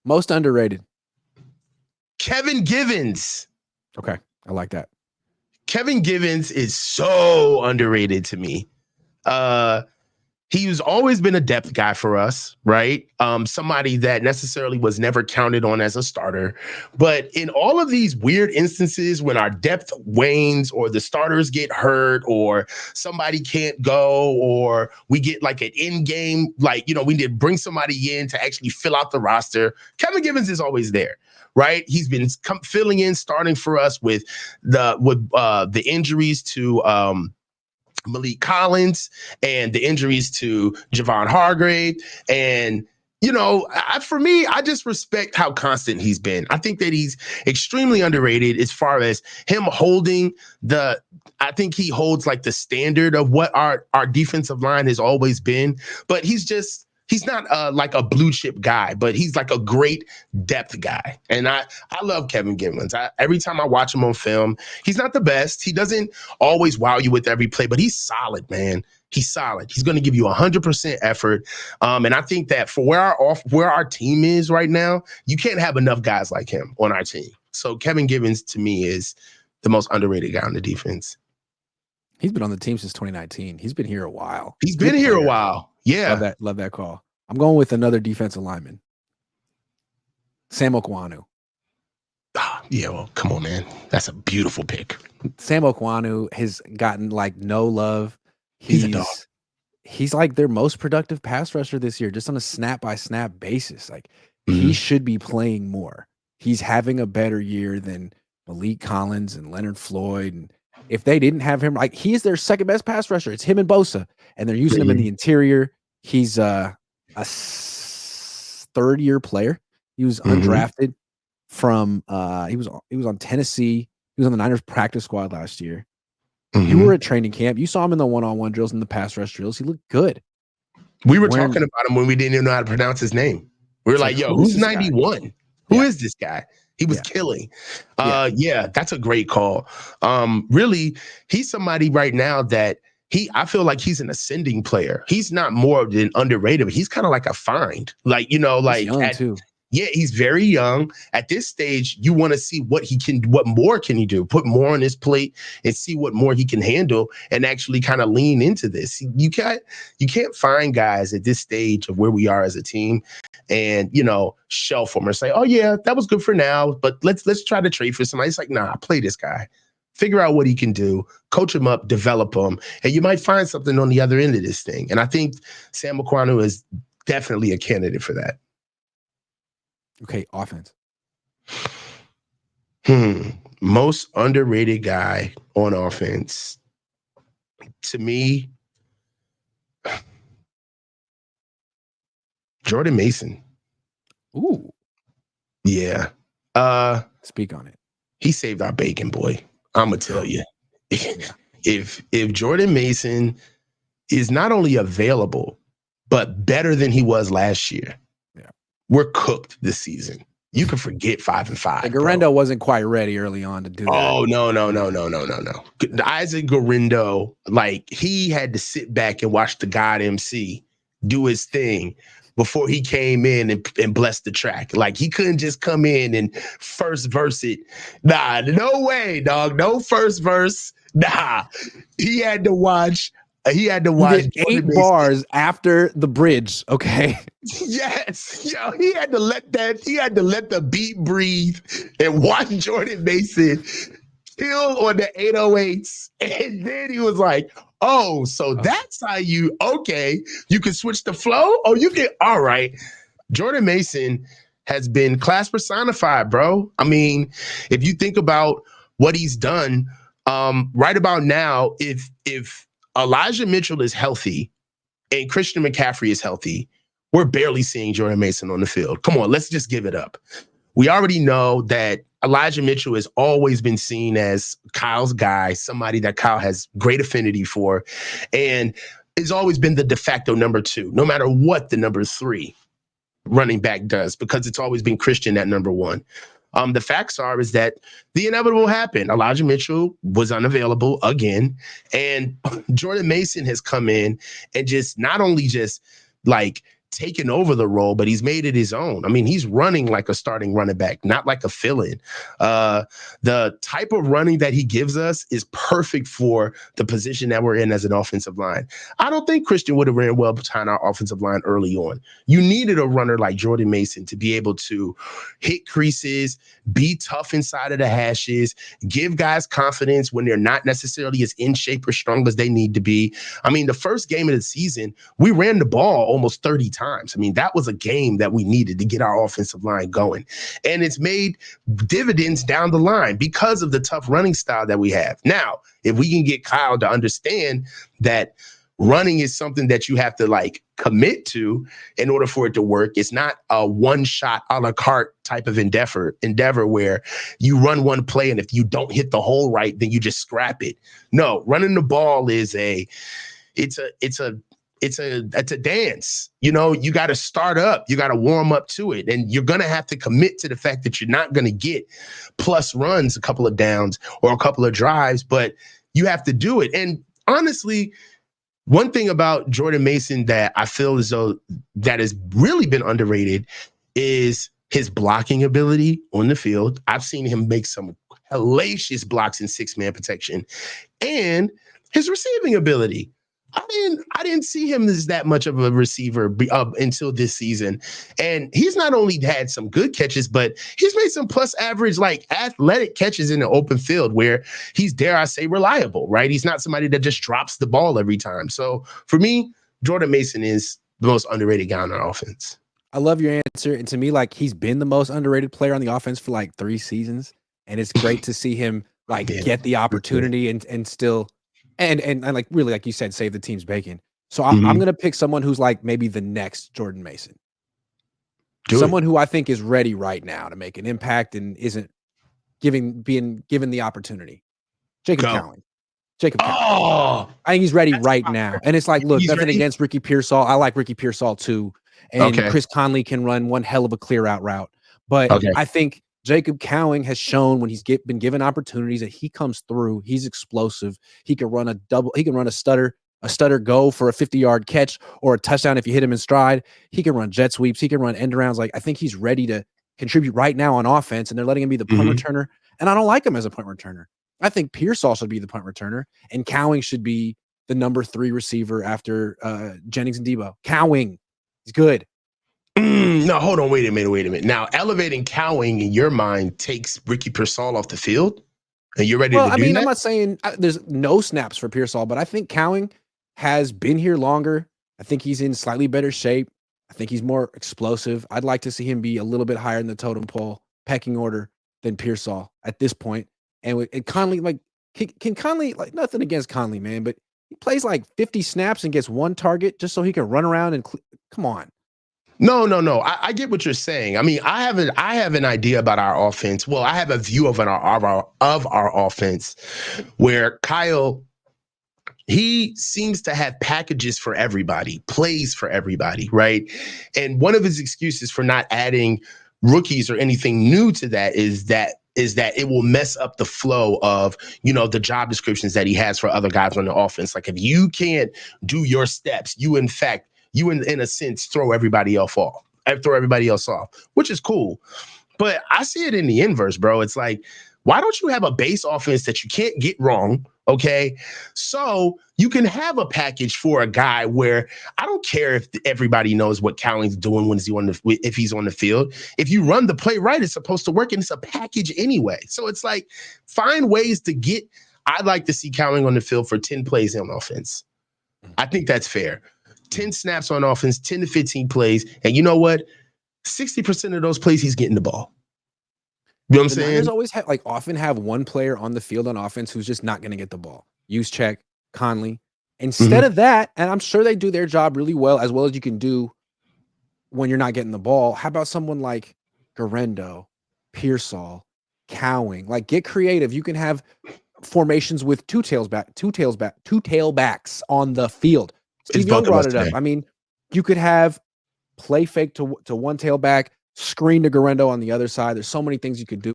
Most underrated. Kevin Givens. Okay, I like that. Kevin Givens is so underrated to me. He's always been a depth guy for us, right? Somebody that necessarily was never counted on as a starter. But in all of these weird instances when our depth wanes or the starters get hurt or somebody can't go or we get like an in-game, like, we need to bring somebody in to actually fill out the roster, Kevin Givens is always there. Right, he's been filling in, starting for us with the injuries to Malik Collins and the injuries to Javon Hargrave. And, for me, I just respect how constant he's been. I think that he's extremely underrated as far as him holding I think he holds like the standard of what our defensive line has always been. But he's not like a blue chip guy, but he's like a great depth guy. And I love Kevin Givens. Every time I watch him on film, he's not the best. He doesn't always wow you with every play, but he's solid, man. He's solid. He's going to give you 100% effort. And I think that for where our team is right now, you can't have enough guys like him on our team. So Kevin Givens, to me, is the most underrated guy on the defense. He's been on the team since 2019. He's been here a while. He's been here a while. Yeah. Love that call. I'm going with another defensive lineman. Sam Okwanu. Yeah, well, come on, man. That's a beautiful pick. Sam Okwanu has gotten like no love. He's a dog. He's like their most productive pass rusher this year, just on a snap-by-snap basis. Like, he should be playing more. He's having a better year than Malik Collins and Leonard Floyd. And if they didn't have him, like, he is their second best pass rusher. It's him and Bosa, and they're using him in the interior. He's a third-year player. He was undrafted from he was on Tennessee. He was on the Niners practice squad last year. You were at training camp. You saw him in the one-on-one drills and the pass rush drills. He looked good. We were talking about him when we didn't even know how to pronounce his name. We were like, yo, who's 91? Who is this guy? He was killing. Yeah, that's a great call. Really, he's somebody right now that I feel like he's an ascending player. He's not more than underrated, but he's kind of like a find. Like, he's young too. Yeah, he's very young. At this stage, you want to see what more can he do? Put more on his plate and see what more he can handle and actually kind of lean into this. You can't find guys at this stage of where we are as a team and, shelf them or say, oh yeah, that was good for now, but let's try to trade for somebody. It's like, nah, play this guy. Figure out what he can do, coach him up, develop him, and you might find something on the other end of this thing. And I think Sam Okwanu is definitely a candidate for that. Okay, offense. Most underrated guy on offense. To me, Jordan Mason. Ooh. Yeah. Speak on it. He saved our bacon, boy. I'm going to tell you. If Jordan Mason is not only available, but better than he was last year, we're cooked this season. You can forget 5-5. Garendo wasn't quite ready early on to do that. Oh, no. Isaac Garendo, like, he had to sit back and watch the God MC do his thing before he came in and blessed the track. Like, he couldn't just come in and first verse it. Nah, no way, dog. No first verse. Nah. He had to watch. He did 8 bars after the bridge. Okay. Yes. Yo, he had to let the beat breathe and watch Jordan Mason kill on the 808s. And then he was like, oh, so that's how you can switch the flow? Oh, you can. All right. Jordan Mason has been class personified, bro. I mean, if you think about what he's done right about now, if Elijah Mitchell is healthy and Christian McCaffrey is healthy, we're barely seeing Jordan Mason on the field. Come on, let's just give it up. We already know that Elijah Mitchell has always been seen as Kyle's guy, somebody that Kyle has great affinity for, and has always been the de facto number 2, no matter what the number 3 running back does, because it's always been Christian at number 1. The facts is that the inevitable happened. Elijah Mitchell was unavailable again, and Jordan Mason has come in and just not only just like taken over the role, but he's made it his own. I mean, he's running like a starting running back, not like a fill-in. The type of running that he gives us is perfect for the position that we're in as an offensive line. I don't think Christian would have ran well behind our offensive line early on. You needed a runner like Jordan Mason to be able to hit creases, be tough inside of the hashes, give guys confidence when they're not necessarily as in shape or strong as they need to be. I mean, the first game of the season, we ran the ball almost 30 times. I mean, that was a game that we needed to get our offensive line going. And it's made dividends down the line because of the tough running style that we have. Now, if we can get Kyle to understand that running is something that you have to like commit to in order for it to work. It's not a one-shot a la carte type of endeavor where you run one play and if you don't hit the hole right, then you just scrap it. No, running the ball is it's a dance. You know, you got to start up, you got to warm up to it, and you're going to have to commit to the fact that you're not going to get plus runs a couple of downs or a couple of drives, but you have to do it. And honestly, one thing about Jordan Mason that I feel as though that has really been underrated is his blocking ability on the field. I've seen him make some hellacious blocks in six-man protection, and his receiving ability. I didn't see him as that much of a receiver until this season. And he's not only had some good catches, but he's made some plus average, like athletic catches in the open field where he's, dare I say, reliable, right? He's not somebody that just drops the ball every time. So for me, Jordan Mason is the most underrated guy on our offense. I love your answer. And to me, like, he's been the most underrated player on the offense for like 3 seasons. And it's great to see him like get the opportunity and still and like really, like you said, save the team's bacon. So I'm gonna pick someone who's like maybe the next Jordan Mason. Someone who I think is ready right now to make an impact and isn't being given the opportunity. Jacob Cowing. I think he's ready right now. And it's like, look, nothing against Ricky Pearsall. I like Ricky Pearsall too. And Chris Conley can run one hell of a clear out route. But I think Jacob Cowing has shown when he's been given opportunities that he comes through. He's explosive. He can run a stutter go for a 50-yard catch or a touchdown if you hit him in stride. He can run jet sweeps. He can run end arounds. Like, I think he's ready to contribute right now on offense, and they're letting him be the punt returner. And I don't like him as a punt returner. I think Pearsall should be the punt returner, and Cowing should be the number 3 receiver after Jennings and Debo. Cowing, he's good. No, hold on. Wait a minute. Now, elevating Cowing in your mind takes Ricky Pearsall off the field, and you're ready to do that? I'm not saying there's no snaps for Pearsall, but I think Cowing has been here longer. I think he's in slightly better shape. I think he's more explosive. I'd like to see him be a little bit higher in the totem pole pecking order than Pearsall at this point. And Conley, like, can Conley, like, nothing against Conley, man, but he plays like 50 snaps and gets 1 target just so he can run around and come on. No. I get what you're saying. I mean, I have an idea about our offense. Well, I have a view of our offense where Kyle, he seems to have packages for everybody, plays for everybody, right? And one of his excuses for not adding rookies or anything new to that is that it will mess up the flow of, you know, the job descriptions that he has for other guys on the offense. Like, if you can't do your steps, you in a sense throw everybody else off, which is cool. But I see it in the inverse, bro. It's like, why don't you have a base offense that you can't get wrong? Okay, so you can have a package for a guy where I don't care if everybody knows what Cowling's doing if he's on the field. If you run the play right, it's supposed to work, and it's a package anyway. So it's like, find ways to get. I'd like to see Cowling on the field for 10 plays on offense. I think that's fair. 10 snaps on offense, 10 to 15 plays, and you know what? 60% of those plays, he's getting the ball. You know what I'm saying? Niners always often have one player on the field on offense who's just not going to get the ball. Juszczyk, Conley. Instead of that, and I'm sure they do their job really well as you can do when you're not getting the ball. How about someone like Garendo, Pearsall, Cowing? Like, get creative. You can have formations with two tailbacks on the field. Steve Young brought it up. I mean, you could have play fake to one tailback, screen to Garendo on the other side. There's so many things you could do.